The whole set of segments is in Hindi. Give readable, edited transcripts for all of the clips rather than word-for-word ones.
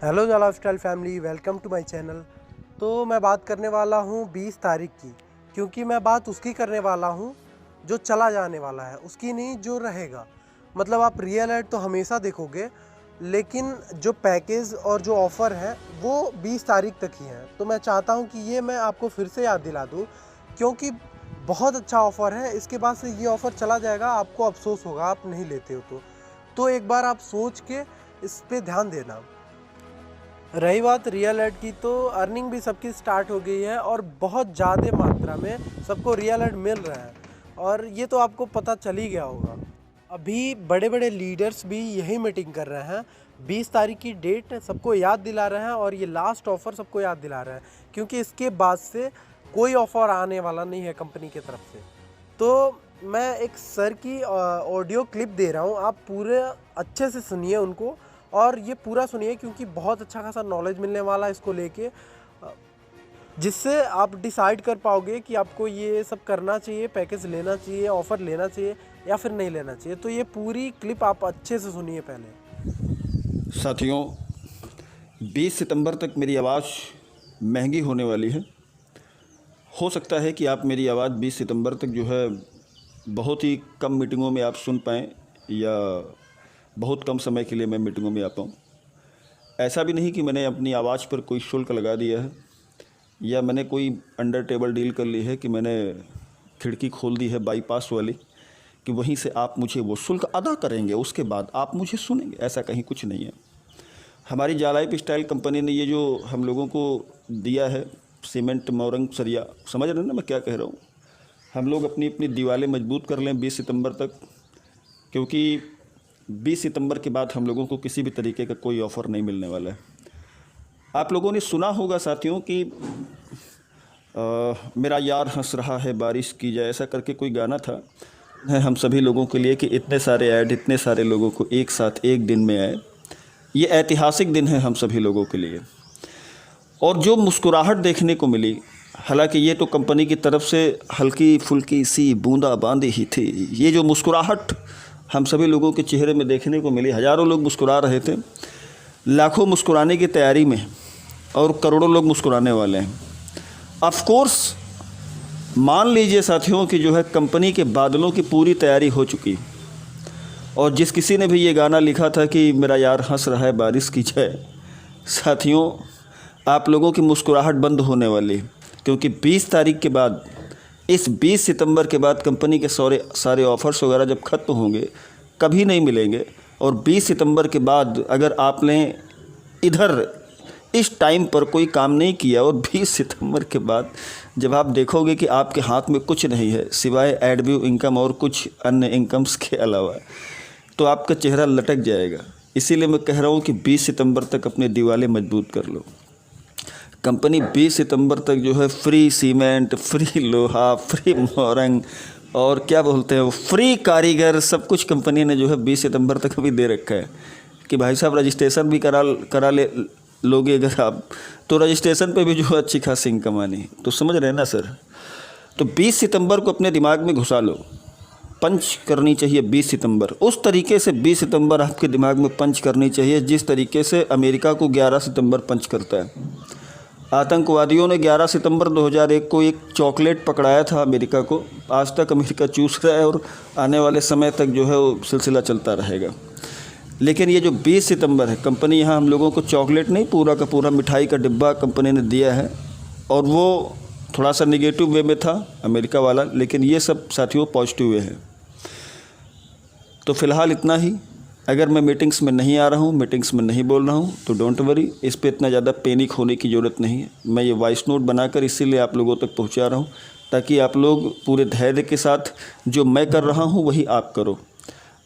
Hello the lifestyle family, welcome to my channel. तो मैं बात करने वाला हूँ 20 तारीख की, क्योंकि मैं बात उसकी करने वाला हूँ जो चला जाने वाला है, उसकी नहीं जो रहेगा। मतलब आप रियल एड तो हमेशा देखोगे, लेकिन जो पैकेज और जो ऑफ़र है वो 20 तारीख तक ही है। तो मैं चाहता हूँ कि ये मैं आपको फिर से याद दिला दूँ, क्योंकि बहुत अच्छा ऑफ़र है। इसके बाद से ये ऑफ़र चला जाएगा, आपको अफसोस होगा आप नहीं लेते हो तो एक बार आप सोच के इस पे ध्यान देना। रही बात रियल एड की, तो अर्निंग भी सबकी स्टार्ट हो गई है और बहुत ज़्यादा मात्रा में सबको रियल एड मिल रहा है, और ये तो आपको पता चल ही गया होगा। अभी बड़े बड़े लीडर्स भी यही मीटिंग कर रहे हैं, 20 तारीख की डेट सबको याद दिला रहे हैं, और ये लास्ट ऑफ़र सबको याद दिला रहे हैं, क्योंकि इसके बाद से कोई ऑफ़र आने वाला नहीं है कंपनी की तरफ से। तो मैं एक सर की ऑडियो क्लिप दे रहा हूँ, आप पूरे अच्छे से सुनिए उनको, और ये पूरा सुनिए क्योंकि बहुत अच्छा खासा नॉलेज मिलने वाला है इसको लेके, जिससे आप डिसाइड कर पाओगे कि आपको ये सब करना चाहिए, पैकेज लेना चाहिए, ऑफ़र लेना चाहिए या फिर नहीं लेना चाहिए। तो ये पूरी क्लिप आप अच्छे से सुनिए पहले। साथियों, 20 सितंबर तक मेरी आवाज़ महंगी होने वाली है। हो सकता है कि आप मेरी आवाज़ 20 सितंबर तक जो है बहुत ही कम मीटिंगों में आप सुन पाएँ, या बहुत कम समय के लिए मैं मीटिंगों में आ पाऊँ। ऐसा भी नहीं कि मैंने अपनी आवाज़ पर कोई शुल्क लगा दिया है, या मैंने कोई अंडर टेबल डील कर ली है कि मैंने खिड़की खोल दी है बाईपास वाली, कि वहीं से आप मुझे वो शुल्क अदा करेंगे, उसके बाद आप मुझे सुनेंगे। ऐसा कहीं कुछ नहीं है। हमारी जालाइफ स्टाइल कंपनी ने ये जो हम लोगों को दिया है, सीमेंट, मोरंग, सरिया, समझ रहे हैं ना मैं क्या कह रहा हूँ। हम लोग अपनी अपनी दीवारें मजबूत कर लें 20 सितंबर तक, क्योंकि 20 सितंबर के बाद हम लोगों को किसी भी तरीके का कोई ऑफ़र नहीं मिलने वाला है। आप लोगों ने सुना होगा साथियों कि मेरा यार हंस रहा है बारिश की जाए, ऐसा करके कोई गाना था हम सभी लोगों के लिए, कि इतने सारे ऐड इतने सारे लोगों को एक साथ एक दिन में आए। ये ऐतिहासिक दिन है हम सभी लोगों के लिए। और जो मुस्कुराहट देखने को मिली, हालांकि ये तो कंपनी की तरफ से हल्की फुल्की सी बूंदाबांदी ही थी, ये जो मुस्कुराहट हम सभी लोगों के चेहरे में देखने को मिली, हज़ारों लोग मुस्कुरा रहे थे, लाखों मुस्कुराने की तैयारी में, और करोड़ों लोग मुस्कुराने वाले हैं। ऑफ कोर्स मान लीजिए साथियों कि जो है कंपनी के बादलों की पूरी तैयारी हो चुकी, और जिस किसी ने भी ये गाना लिखा था कि मेरा यार हंस रहा है बारिश की जाए, साथियों आप लोगों की मुस्कुराहट बंद होने वाली, क्योंकि 20 तारीख के बाद, इस 20 सितंबर के बाद कंपनी के सारे ऑफ़र्स वगैरह जब ख़त्म होंगे, कभी नहीं मिलेंगे। और 20 सितंबर के बाद अगर आपने इधर इस टाइम पर कोई काम नहीं किया, और 20 सितंबर के बाद जब आप देखोगे कि आपके हाथ में कुछ नहीं है सिवाय एडव्यू इनकम और कुछ अन्य इनकम्स के अलावा, तो आपका चेहरा लटक जाएगा। इसीलिए मैं कह रहा हूँ कि 20 सितंबर तक अपने दीवारें मजबूत कर लो। कंपनी 20 सितंबर तक जो है फ्री सीमेंट, फ्री लोहा, फ्री मोरंग, और क्या बोलते हैं वो, फ्री कारीगर, सब कुछ कंपनी ने जो है 20 सितंबर तक अभी दे रखा है कि भाई साहब रजिस्ट्रेशन भी करा ले लोगे अगर आप, तो रजिस्ट्रेशन पे भी जो है अच्छी खासी इनकम आनी। तो समझ रहे हैं ना सर। तो 20 सितंबर को अपने दिमाग में घुसा लो, पंच करनी चाहिए 20 सितंबर। उस तरीके से 20 सितंबर आपके दिमाग में पंच करनी चाहिए जिस तरीके से अमेरिका को 11 सितंबर पंच करता है। आतंकवादियों ने 11 सितंबर 2001 को एक चॉकलेट पकड़ाया था अमेरिका को, आज तक अमेरिका चूस रहा है, और आने वाले समय तक जो है वो सिलसिला चलता रहेगा। लेकिन ये जो 20 सितंबर है, कंपनी यहाँ हम लोगों को चॉकलेट नहीं, पूरा का पूरा मिठाई का डिब्बा कंपनी ने दिया है, और वो थोड़ा सा निगेटिव वे में था अमेरिका वाला, लेकिन ये सब साथियों पॉजिटिव वे है। तो फ़िलहाल इतना ही। अगर मैं मीटिंग्स में नहीं आ रहा हूँ, मीटिंग्स में नहीं बोल रहा हूँ, तो डोंट वरी, इस पे इतना ज़्यादा पैनिक होने की ज़रूरत नहीं है। मैं ये वॉइस नोट बनाकर इसीलिए आप लोगों तक पहुँचा रहा हूँ, ताकि आप लोग पूरे धैर्य के साथ जो मैं कर रहा हूँ वही आप करो।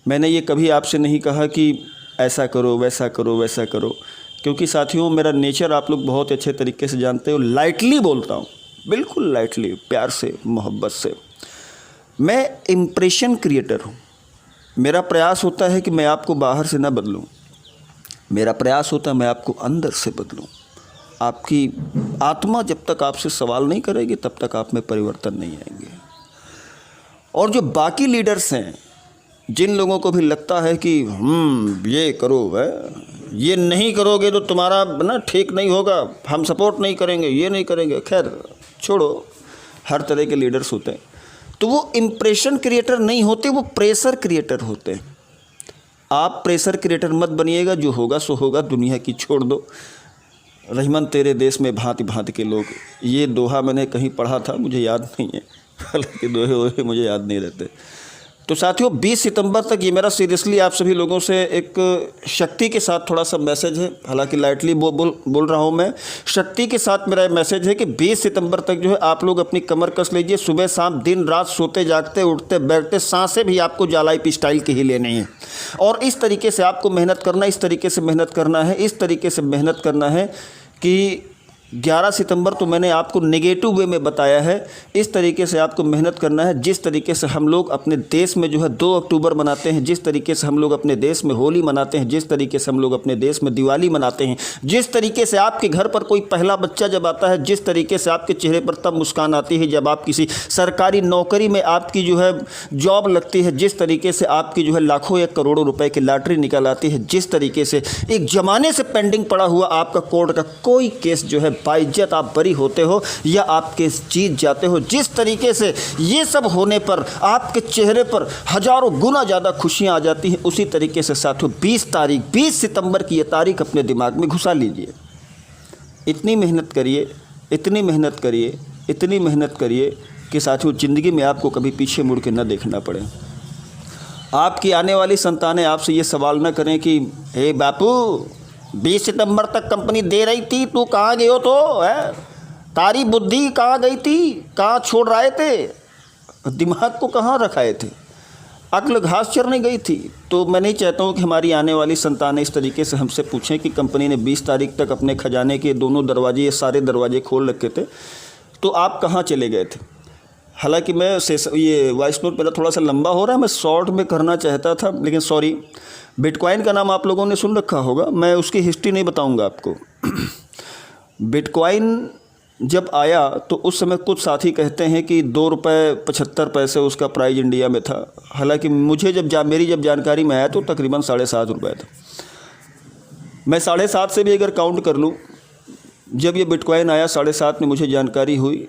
मैंने ये कभी आपसे नहीं कहा कि ऐसा करो, वैसा करो, वैसा करो, क्योंकि साथियों मेरा नेचर आप लोग बहुत अच्छे तरीके से जानते हो। लाइटली बोलता हूँ, बिल्कुल लाइटली, प्यार से, मोहब्बत से। मैं इम्प्रेशन क्रिएटर हूँ। मेरा प्रयास होता है कि मैं आपको बाहर से ना बदलूं, मेरा प्रयास होता है मैं आपको अंदर से बदलूं। आपकी आत्मा जब तक आपसे सवाल नहीं करेगी तब तक आप में परिवर्तन नहीं आएंगे। और जो बाकी लीडर्स हैं, जिन लोगों को भी लगता है कि ये करो, ये नहीं करोगे तो तुम्हारा ना ठीक नहीं होगा, हम सपोर्ट नहीं करेंगे, ये नहीं करेंगे। खैर छोड़ो, हर तरह के लीडर्स होते हैं। तो वो इम्प्रेशन क्रिएटर नहीं होते, वो प्रेशर क्रिएटर होते हैं। आप प्रेशर क्रिएटर मत बनिएगा, जो होगा सो होगा, दुनिया की छोड़ दो। रहीमन तेरे देश में भांति भांति के लोग, ये दोहा मैंने कहीं पढ़ा था, मुझे याद नहीं है, हालांकि दोहे वोहे मुझे याद नहीं रहते। तो साथियों 20 सितंबर तक ये मेरा सीरियसली आप सभी लोगों से एक शक्ति के साथ थोड़ा सा मैसेज है, हालांकि लाइटली बोल रहा हूँ मैं, शक्ति के साथ मेरा मैसेज है कि 20 सितंबर तक जो है आप लोग अपनी कमर कस लीजिए। सुबह शाम दिन रात सोते जागते उठते बैठते सांसें भी आपको जालाई पिस्टाइल की ही लेनी है। और इस तरीके से आपको मेहनत करना, इस तरीके से मेहनत करना है, इस तरीके से मेहनत करना है कि 11 सितंबर तो मैंने आपको नेगेटिव वे में बताया है। इस तरीके से आपको मेहनत करना है, जिस तरीके से हम लोग अपने देश में जो है 2 अक्टूबर मनाते हैं, जिस तरीके से हम लोग अपने देश में होली मनाते हैं, जिस तरीके से हम लोग अपने देश में दिवाली मनाते हैं, जिस तरीके से आपके घर पर कोई पहला बच्चा जब आता है, जिस तरीके से आपके चेहरे पर तब मुस्कान आती है जब आप किसी सरकारी नौकरी में आपकी जो है जॉब लगती है, जिस तरीके से आपकी जो है लाखों या करोड़ों रुपए की लॉटरी निकल आती है, जिस तरीके से एक ज़माने से पेंडिंग पड़ा हुआ आपका कोर्ट का कोई केस जो है बाइज्जत आप बरी होते हो या आप केस जीत जाते हो, जिस तरीके से ये सब होने पर आपके चेहरे पर हजारों गुना ज़्यादा खुशियाँ आ जाती हैं, उसी तरीके से साथियों 20 सितंबर की ये तारीख अपने दिमाग में घुसा लीजिए। इतनी मेहनत करिए, इतनी मेहनत करिए, इतनी मेहनत करिए कि साथियों ज़िंदगी में आपको कभी पीछे मुड़ के न देखना पड़े। आपकी आने वाली संतानें आपसे ये सवाल न करें कि हे बापू 20 सितंबर तक कंपनी दे रही थी, तू कहाँ गए हो, तो है तारी बुद्धि कहाँ गई थी, कहाँ छोड़ रहे थे, दिमाग को कहाँ रखाए थे, अक्ल घास चरने गई थी। तो मैं नहीं चाहता हूँ कि हमारी आने वाली संतानें इस तरीके से हमसे पूछें कि कंपनी ने 20 तारीख तक अपने खजाने के दोनों दरवाजे, ये सारे दरवाजे खोल रखे थे, तो आप कहाँ चले गए थे। हालांकि मैं ये वॉइस नोट मेरा थोड़ा सा लंबा हो रहा है, मैं शॉर्ट में करना चाहता था, लेकिन सॉरी। बिटकॉइन का नाम आप लोगों ने सुन रखा होगा, मैं उसकी हिस्ट्री नहीं बताऊंगा आपको। बिटकॉइन जब आया तो उस समय कुछ साथी कहते हैं कि 2 रुपये 75 पैसे उसका प्राइस इंडिया में था। हालांकि मुझे मेरी जब जानकारी में आया तो तकरीबन 7.5 रुपये था। मैं 7.5 से भी अगर काउंट कर लूँ, जब ये बिटकॉइन आया 7.5 में मुझे जानकारी हुई,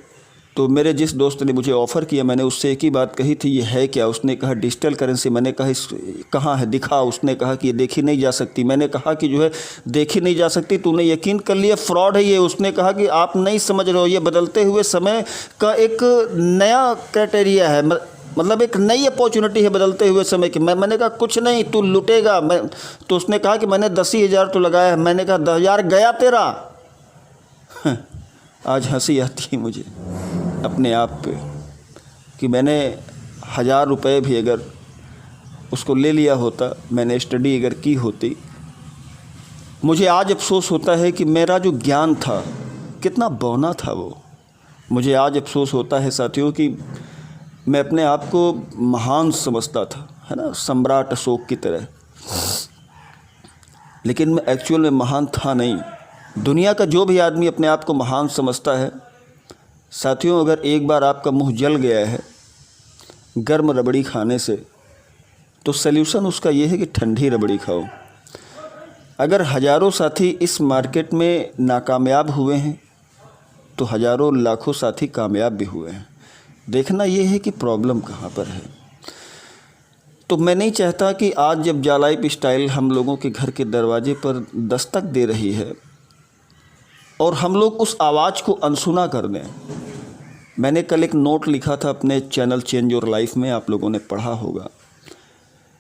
तो मेरे जिस दोस्त ने मुझे ऑफ़र किया, मैंने उससे एक ही बात कही थी, ये है क्या। उसने कहा डिजिटल करेंसी। मैंने कहा कहाँ है, दिखा। उसने कहा कि ये देखी नहीं जा सकती। मैंने कहा कि जो है देखी नहीं जा सकती, तूने यकीन कर लिया फ्रॉड है ये। उसने कहा कि आप नहीं समझ रहे हो, ये बदलते हुए समय का एक नया क्राइटेरिया है, मतलब एक नई अपॉर्चुनिटी है बदलते हुए समय की। मैंने कहा कुछ नहीं, तू लुटेगा। तो उसने कहा कि मैंने 10,000 तो लगाया है। मैंने कहा 10,000 गया तेरा। आज हंसी आती है मुझे अपने आप पे कि मैंने 1,000 रुपये भी अगर उसको ले लिया होता, मैंने स्टडी अगर की होती, मुझे आज अफसोस होता है कि मेरा जो ज्ञान था कितना बौना था वो। मुझे आज अफसोस होता है साथियों कि मैं अपने आप को महान समझता था, है ना, सम्राट अशोक की तरह, लेकिन मैं एक्चुअल में महान था नहीं। दुनिया का जो भी आदमी अपने आप को महान समझता है साथियों, अगर एक बार आपका मुंह जल गया है गर्म रबड़ी खाने से, तो सल्यूशन उसका ये है कि ठंडी रबड़ी खाओ। अगर हज़ारों साथी इस मार्केट में नाकामयाब हुए हैं, तो हज़ारों लाखों साथी कामयाब भी हुए हैं। देखना ये है कि प्रॉब्लम कहाँ पर है। तो मैं नहीं चाहता कि आज जब जालाइफ स्टाइल हम लोगों के घर के दरवाजे पर दस्तक दे रही है और हम लोग उस आवाज़ को अनसुना कर दें। मैंने कल एक नोट लिखा था अपने चैनल चेंज योर लाइफ में, आप लोगों ने पढ़ा होगा,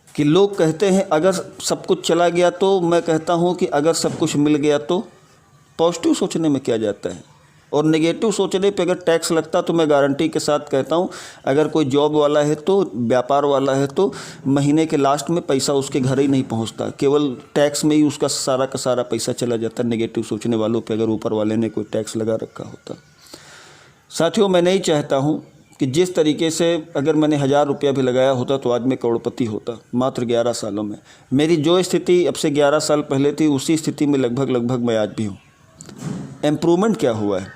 कि लोग कहते हैं अगर सब कुछ चला गया तो, मैं कहता हूं कि अगर सब कुछ मिल गया तो। पॉजिटिव सोचने में क्या जाता है, और नेगेटिव सोचने पे अगर टैक्स लगता तो मैं गारंटी के साथ कहता हूं, अगर कोई जॉब वाला है तो, व्यापार वाला है तो, महीने के लास्ट में पैसा उसके घर ही नहीं पहुंचता, केवल टैक्स में ही उसका सारा का सारा पैसा चला जाता। नेगेटिव सोचने वालों पे अगर ऊपर वाले ने कोई टैक्स लगा रखा होता। साथियों मैं नहीं चाहता हूं कि जिस तरीके से अगर मैंने 1,000 रुपया भी लगाया होता तो आज मैं करोड़पति होता, मात्र 11 सालों में। मेरी जो स्थिति अब से 11 साल पहले थी, उसी स्थिति में लगभग मैं आज भी हूँ। इम्प्रूवमेंट क्या हुआ है,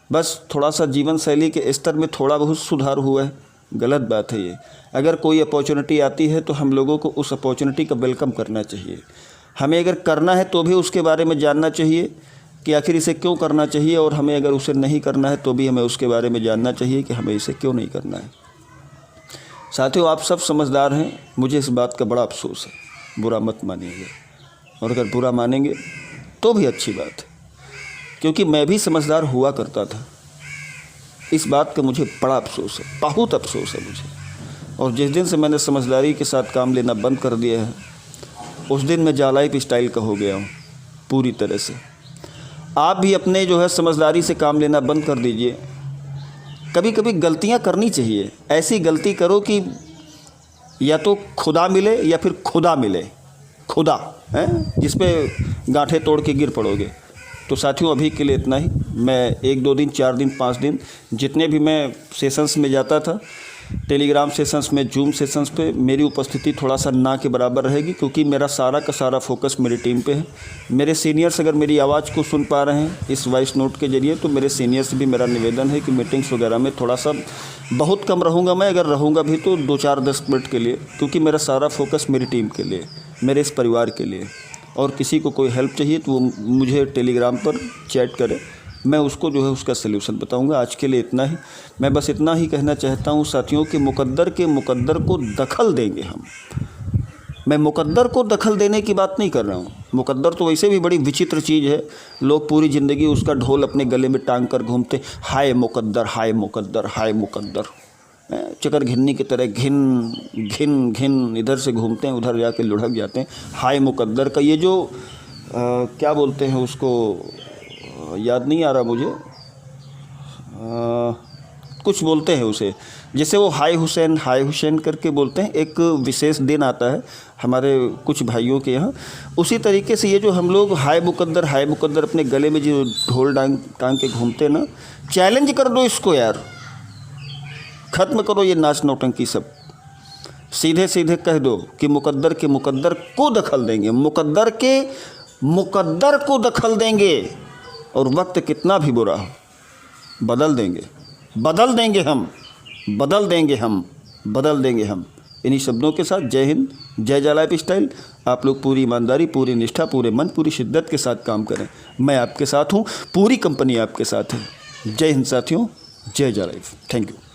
बस थोड़ा सा जीवन शैली के स्तर में थोड़ा बहुत सुधार हुआ है। गलत बात है ये। अगर कोई अपॉर्चुनिटी आती है तो हम लोगों को उस अपॉर्चुनिटी का वेलकम करना चाहिए। हमें अगर करना है तो भी उसके बारे में जानना चाहिए कि आखिर इसे क्यों करना चाहिए, और हमें अगर उसे नहीं करना है तो भी हमें उसके बारे में जानना चाहिए कि हमें इसे क्यों नहीं करना है। साथियों, आप सब समझदार हैं, मुझे इस बात का बड़ा अफसोस है, बुरा मत मानिएगा, और अगर बुरा मानेंगे तो भी अच्छी बात है, क्योंकि मैं भी समझदार हुआ करता था। इस बात का मुझे बड़ा अफसोस है, बहुत अफसोस है मुझे। और जिस दिन से मैंने समझदारी के साथ काम लेना बंद कर दिया है, उस दिन मैं जालाइफ स्टाइल का हो गया हूँ पूरी तरह से। आप भी अपने जो है समझदारी से काम लेना बंद कर दीजिए। कभी कभी गलतियाँ करनी चाहिए, ऐसी गलती करो कि या तो खुदा मिले या फिर खुदा मिले, खुदा है जिस पे गांठें तोड़ के गिर पड़ोगे। तो साथियों, अभी के लिए इतना ही। मैं 1 2 दिन 4 दिन 5 दिन जितने भी मैं सेशंस में जाता था, टेलीग्राम सेशंस में, जूम सेशंस पे, मेरी उपस्थिति थोड़ा सा ना के बराबर रहेगी, क्योंकि मेरा सारा का सारा फोकस मेरी टीम पे है। मेरे सीनियर्स अगर मेरी आवाज़ को सुन पा रहे हैं इस वॉइस नोट के ज़रिए, तो मेरे सीनियर्स से भी मेरा निवेदन है कि मीटिंग्स वगैरह में थोड़ा सा बहुत कम रहूँगा मैं, अगर रहूँगा भी तो 2 4 10 मिनट के लिए, क्योंकि मेरा सारा फोकस मेरी टीम के लिए, मेरे इस परिवार के लिए। और किसी को कोई हेल्प चाहिए तो वो मुझे टेलीग्राम पर चैट करे, मैं उसको जो है उसका सलूशन बताऊंगा। आज के लिए इतना ही। मैं बस इतना ही कहना चाहता हूं साथियों कि मुकद्दर को दखल देंगे हम। मैं मुकद्दर को दखल देने की बात नहीं कर रहा हूं। मुकद्दर तो वैसे भी बड़ी विचित्र चीज़ है, लोग पूरी ज़िंदगी उसका ढोल अपने गले में टांग कर घूमते, हाय मुकद्दर, हाय मुकद्दर, हाय मुकद्दर, चकर घिन्नी की तरह घिन घिन घिन इधर से घूमते हैं, उधर जाके लुढ़क जाते हैं। हाय मुकद्दर का ये जो क्या बोलते हैं उसको, याद नहीं आ रहा मुझे, कुछ बोलते हैं उसे, जैसे वो हाय हुसैन करके बोलते हैं। एक विशेष दिन आता है हमारे कुछ भाइयों के यहाँ, उसी तरीके से ये जो हम लोग हाय मुकद्दर अपने गले में जो ढोल टांग के घूमते हैं ना, चैलेंज कर दो इसको यार, ख़त्म करो ये नाच नौटंकी सब। सीधे सीधे कह दो कि मुकद्दर को दखल देंगे, मुकद्दर को दखल देंगे, और वक्त कितना भी बुरा हो बदल देंगे हम। इन्हीं शब्दों के साथ जय हिंद, जय जालाइफ स्टाइल। आप लोग पूरी ईमानदारी, पूरी निष्ठा, पूरे मन, पूरी शिद्दत के साथ काम करें। मैं आपके साथ हूँ, पूरी कंपनी आपके साथ है। जय हिंद साथियों, जय जालाइफ। Thank you.